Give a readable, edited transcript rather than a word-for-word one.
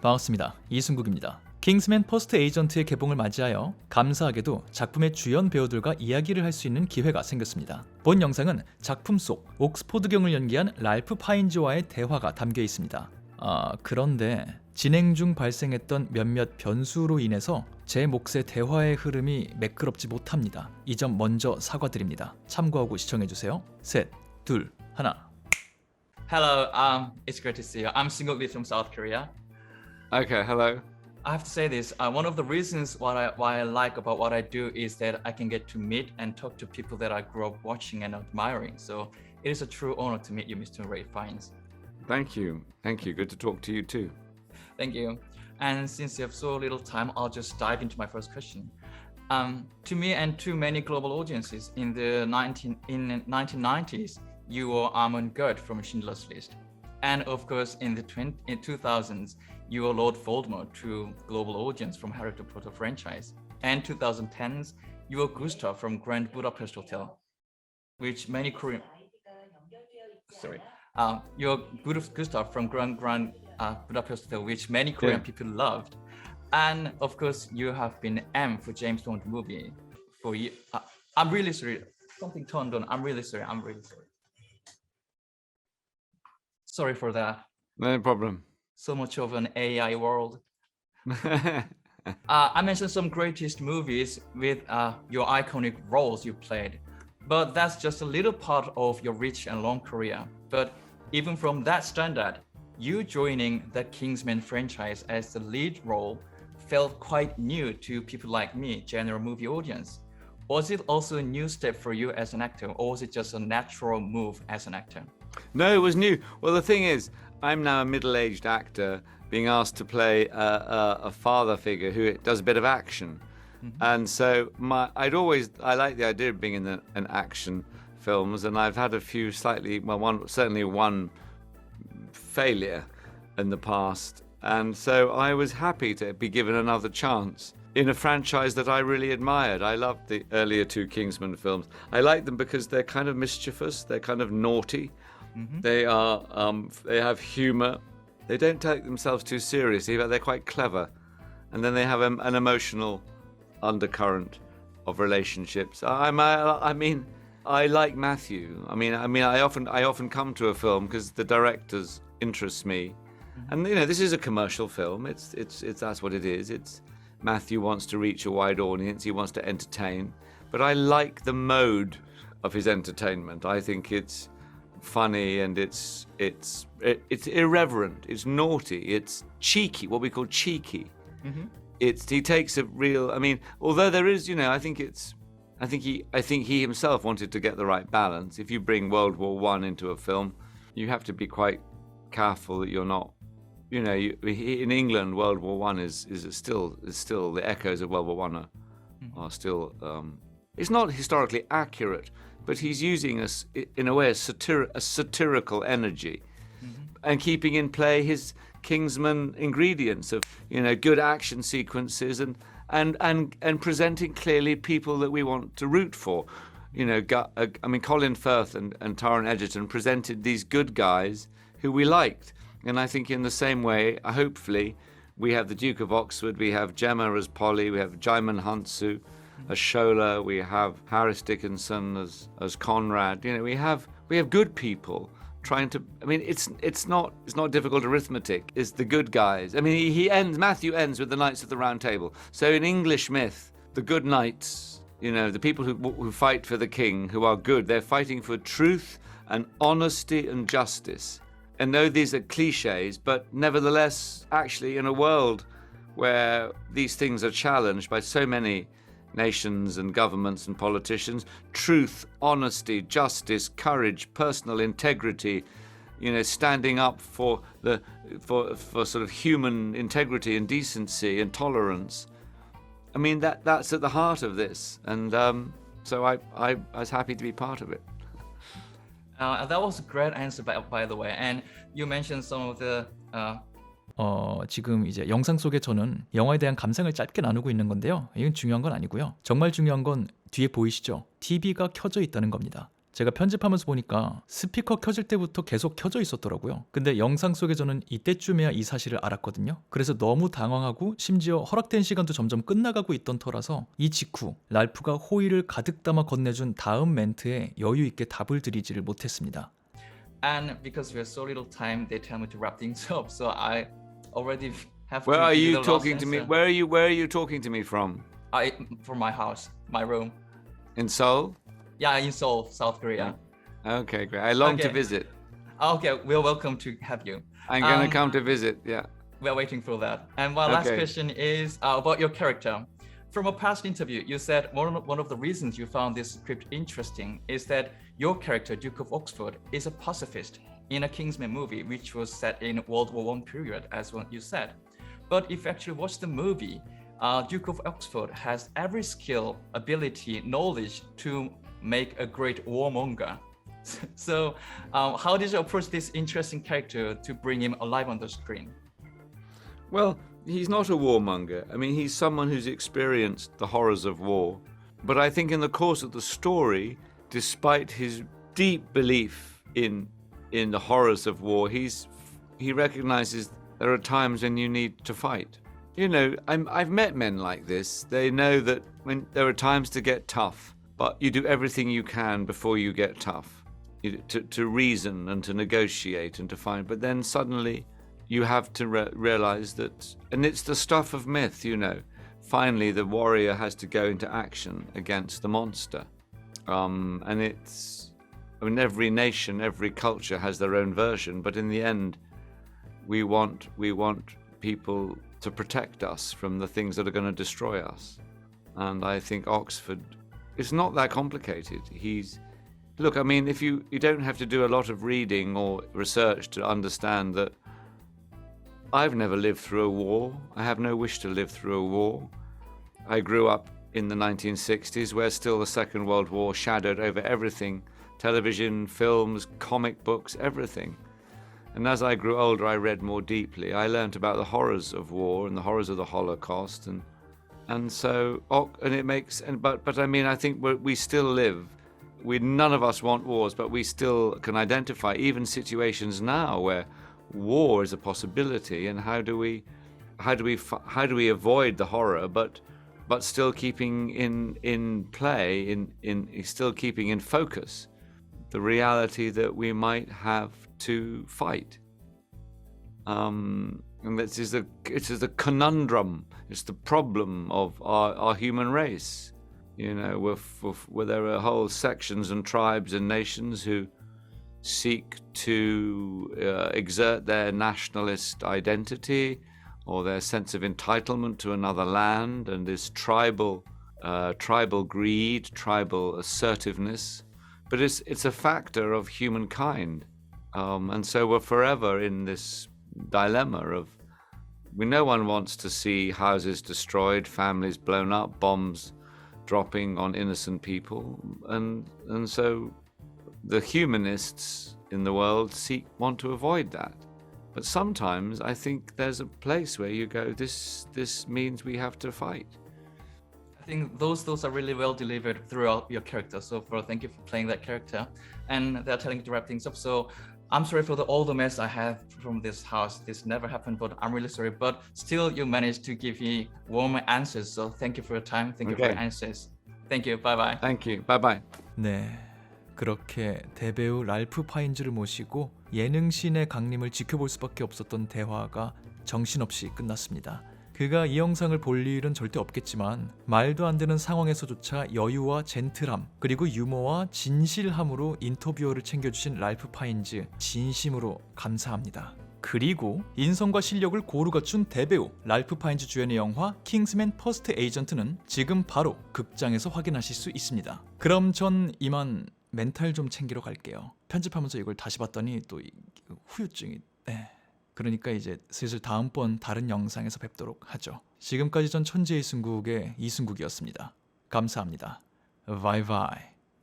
반갑습니다. 이승국입니다. 킹스맨 퍼스트 에이전트의 개봉을 맞이하여 감사하게도 작품의 주연 배우들과 이야기를 할 수 있는 기회가 생겼습니다. 본 영상은 작품 속 옥스포드경을 연기한 랄프 파인즈와의 대화가 담겨 있습니다. 그런데 진행 중 발생했던 몇몇 변수로 인해서 제 몫의 대화의 흐름이 매끄럽지 못합니다. 이 점 먼저 사과드립니다. 참고하고 시청해주세요. 셋, 둘, 하나. Hello, it's great to see you. I'm Singuk Lee from South Korea. Okay, hello. I have to say this. One of the reasons why I like about what I do is that I can get to meet and talk to people that I grew up watching and admiring. So it is a true honor to meet you, Mr. Ray Fiennes. Thank you. Thank you. Good to talk to you too. Thank you. And since you have so little time, I'll just dive into my first question. To me and to many global audiences in the 1990s, you were Armand Gerd from Schindler's List. And of course, in 2000s, you were Lord Voldemort to global audience from Harry Potter franchise. And 2010s, you were Gustav from Grand Budapest Hotel, which many Korean... you're Gustav from Grand Budapest Hotel, which many Korean people loved. And of course, you have been M for James Bond movie for years. I'm really sorry. Something turned on. I'm really sorry. Sorry for that. No problem. So much of an AI world. I mentioned some greatest movies with your iconic roles you played, but that's just a little part of your rich and long career. But even from that standard, you joining the Kingsman franchise as the lead role felt quite new to people like me, general movie audience. Was it also a new step for you as an actor, or was it just a natural move as an actor? No, it was new. Well, the thing is, I'm now a middle-aged actor being asked to play a father figure who does a bit of action. Mm-hmm. And so I like the idea of being in an action films, and I've had a few certainly one failure in the past. And so I was happy to be given another chance in a franchise that I really admired. I loved the earlier two Kingsman films. I like them because they're kind of mischievous, they're kind of naughty. Mm-hmm. They have humor. They don't take themselves too seriously, but they're quite clever. And then they have an emotional undercurrent of relationships. I like Matthew. I often come to a film because the directors interest me. Mm-hmm. And this is a commercial film. It's that's what it is. It's Matthew wants to reach a wide audience. He wants to entertain. But I like the mode of his entertainment. I think it's funny and it's irreverent, it's naughty, it's cheeky, what we call cheeky. Mm-hmm. He takes a real, although there is, I think he himself wanted to get the right balance. If you bring World War I into a film, you have to be quite careful that you're not, in England, World War I is still the echoes of World War I are still, it's not historically accurate, but he's using us in a way a satirical energy, mm-hmm. and keeping in play his Kingsman ingredients of good action sequences and presenting clearly people that we want to root for. Colin Firth and Taron Egerton presented these good guys who we liked, and I think in the same way, hopefully, we have the Duke of Oxford, we have Gemma as Polly, we have Jaimin Hunsu as Shola, we have Harris Dickinson as Conrad. We have good people trying to. It's not difficult arithmetic. It's the good guys. Matthew ends with the Knights of the Round Table. So in English myth, the good knights, the people who fight for the king, who are good, they're fighting for truth and honesty and justice. And though these are cliches, but nevertheless, actually, in a world where these things are challenged by so many nations and governments and politicians, truth, honesty, justice, courage, personal integrity, standing up for sort of human integrity and decency and tolerance. That's at the heart of this, and so I was happy to be part of it. That was a great answer, by the way. And you mentioned some of the 지금 이제 영상 속에 저는 영화에 대한 감상을 짧게 나누고 있는 건데요. 이건 중요한 건 아니고요. 정말 중요한 건 뒤에 보이시죠? TV가 켜져 있다는 겁니다. 제가 편집하면서 보니까 스피커 켜질 때부터 계속 켜져 있었더라고요. 근데 영상 속에 저는 이때쯤에야 이 사실을 알았거든요. 그래서 너무 당황하고 심지어 허락된 시간도 점점 끝나가고 있던 터라서 이 직후 랄프가 호의를 가득 담아 건네준 다음 멘트에 여유 있게 답을 드리지를 못했습니다. And because we have so little time, they tell me to wrap things up. So I already have Where to are give you the last talking to me? answer. Where are you talking to me from? From my house, my room. In Seoul? Yeah, in Seoul, South Korea. Okay, great. I long to Okay. visit. Okay, we're welcome to have you. I'm going to come to visit. Yeah. We're waiting for that. And my last Okay. question is about your character. From a past interview, you said one of the reasons you found this script interesting is that your character, Duke of Oxford, is a pacifist in a Kingsman movie, which was set in World War I period, as what you said. But if you actually watch the movie, Duke of Oxford has every skill, ability, knowledge to make a great warmonger. So, how did you approach this interesting character to bring him alive on the screen? Well, he's not a warmonger. I mean, he's someone who's experienced the horrors of war. But I think in the course of the story, despite his deep belief in the horrors of war, he recognizes there are times when you need to fight. You know, I've met men like this. They know that when there are times to get tough, but you do everything you can before you get tough, to reason and to negotiate and to find. But then suddenly you have to realize that, and it's the stuff of myth, you know. Finally, the warrior has to go into action against the monster. And it's, I mean, every nation, every culture has their own version, but in the end, we want people to protect us from the things that are going to destroy us. And I think Oxford, it's not that complicated. Look, I mean, if you don't have to do a lot of reading or research to understand that I've never lived through a war. I have no wish to live through a war. I grew up in the 1960s where still the Second World War shadowed over everything, television, films, comic books, everything. And as I grew older, I read more deeply. I learned about the horrors of war and the horrors of the Holocaust, but I mean, I think we still live. None of us want wars, but we still can identify even situations now where war is a possibility. And how do we avoid the horror, but still keeping in play, still keeping in focus the reality that we might have to fight. And it is the conundrum. It's the problem of our human race. You know, where there are whole sections and tribes and nations who seek to exert their nationalist identity or their sense of entitlement to another land, and this tribal greed, tribal assertiveness. But it's a factor of humankind, and so we're forever in this dilemma of no one wants to see houses destroyed, families blown up, bombs dropping on innocent people, and so the humanists in the world want to avoid that. But sometimes I think there's a place where you go, this means we have to fight. I think those are really well delivered throughout your character. So thank you for playing that character. And they're telling you to wrap things up. So I'm sorry for all the mess I have from this house. This never happened, but I'm really sorry. But still, you managed to give me warm answers. So thank you for your time. Thank you for your answers. Thank you. Bye-bye. Thank you. Bye-bye. 네, 그렇게 대배우 랄프 파인즈를 모시고 예능신의 강림을 지켜볼 수밖에 없었던 대화가 정신없이 끝났습니다. 그가 이 영상을 볼 일은 절대 없겠지만 말도 안 되는 상황에서조차 여유와 젠틀함 그리고 유머와 진실함으로 인터뷰어를 챙겨주신 랄프 파인즈 진심으로 감사합니다. 그리고 인성과 실력을 고루 갖춘 대배우 랄프 파인즈 주연의 영화 킹스맨 퍼스트 에이전트는 지금 바로 극장에서 확인하실 수 있습니다. 그럼 전 이만 멘탈 좀 챙기러 갈게요. 편집하면서 이걸 다시 봤더니 또 후유증이 그러니까 이제 슬슬 다음번 다른 영상에서 뵙도록 하죠. 지금까지 전 천재이승국의 이승국이었습니다. 감사합니다. 바이바이.